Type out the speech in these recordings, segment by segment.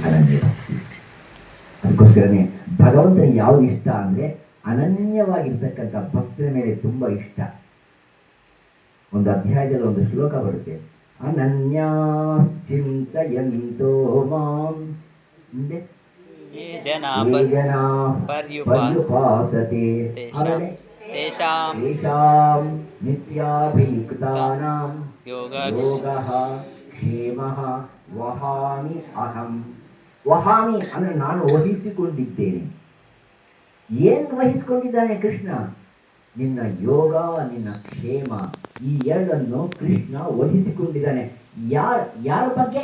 ಅನನ್ಯ ಭಕ್ತಿ. ಅದಕ್ಕೋಸ್ಕರನೇ ಭಗವಂತನಿಗೆ ಯಾವುದು ಇಷ್ಟ ಅಂದರೆ ಅನನ್ಯವಾಗಿರ್ತಕ್ಕಂಥ ಭಕ್ತಿಯ ಮೇಲೆ ತುಂಬ ಇಷ್ಟ. ಒಂದು ಅಧ್ಯಾಯದಲ್ಲಿ ಒಂದು ಶ್ಲೋಕ ಬರುತ್ತೆ, ಅನನ್ಯಾಶ್ಚಿಂತಯಂತೋ ಮಾಂ ಪರ್ಯುಪಾಸತೆ ತೇಷಾಂ ನಿತ್ಯಾಭಿಯುಕ್ತಾನಾಂ ಯೋಗಃ ಕ್ಷೇಮಃ ವಹಾಮಿ ಅಹಂ. ವಹಾಮಿ ಅಂದರೆ ನಾನು ವಹಿಸಿಕೊಂಡಿದ್ದೇನೆ. ಏನು ವಹಿಸಿಕೊಂಡಿದ್ದಾನೆ ಕೃಷ್ಣ? ನಿನ್ನ ಯೋಗ, ನಿನ್ನ ಕ್ಷೇಮ, ಈ ಎರಡನ್ನು ಕೃಷ್ಣ ವಹಿಸಿಕೊಂಡಿದ್ದಾನೆ. ಯಾರ ಬಗ್ಗೆ?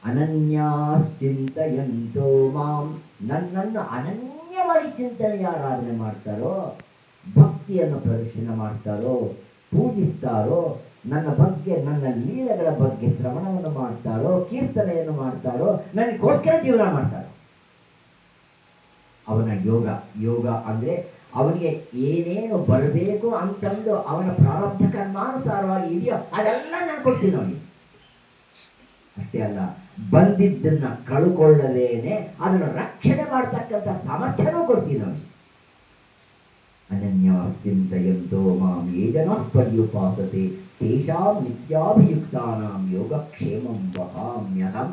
ಅನನ್ಯಾಶ್ಚಿಂತಯಂತೋ ಮಾಂ, ನನ್ನನ್ನು ಅನನ್ಯವಾಗಿ ಚಿಂತನೆ ಯಾರಾಧನೆ ಮಾಡ್ತಾರೋ, ಭಕ್ತಿಯನ್ನು ಪ್ರದರ್ಶನ ಮಾಡ್ತಾರೋ, ಪೂಜಿಸ್ತಾರೋ, ನನ್ನ ಬಗ್ಗೆ, ನನ್ನ ಲೀಲೆಗಳ ಬಗ್ಗೆ ಶ್ರವಣವನ್ನು ಮಾಡ್ತಾರೋ, ಕೀರ್ತನೆಯನ್ನು ಮಾಡ್ತಾರೋ, ನನಗೋಸ್ಕರ ಜೀವನ ಮಾಡ್ತಾರೋ, ಅವನ ಯೋಗ. ಯೋಗ ಅಂದರೆ ಅವನಿಗೆ ಏನೇನು ಬರಬೇಕು ಅಂತಂದು ಅವನ ಪ್ರಾರಬ್ಧ ಕರ್ಮಾನುಸಾರವಾಗಿ ಇದೆಯೋ ಅದೆಲ್ಲ ನಾನು ಕೊಡ್ತೀನಿ ಅವನಿಗೆ. ಅಷ್ಟೇ ಅಲ್ಲ, ಬಂದಿದ್ದನ್ನು ಕಳ್ಕೊಳ್ಳದೇನೆ ಅದನ್ನು ರಕ್ಷಣೆ ಮಾಡ್ತಕ್ಕಂಥ ಸಾಮರ್ಥ್ಯನೂ ಕೊಡ್ತೀನಿ ಅವನಿಗೆ. ಅನನ್ಯಾಶ್ಚಿಂತಯಂತೋ ಮಾಂ ಯೇ ಜನಃ ಪರ್ಯುಪಾಸತೆ ತೇಷಾಂ ನಿತ್ಯಾಭಿಯುಕ್ತಾನಾಂ ಯೋಗಕ್ಷೇಮಂ ವಹಾಮ್ಯಹಂ.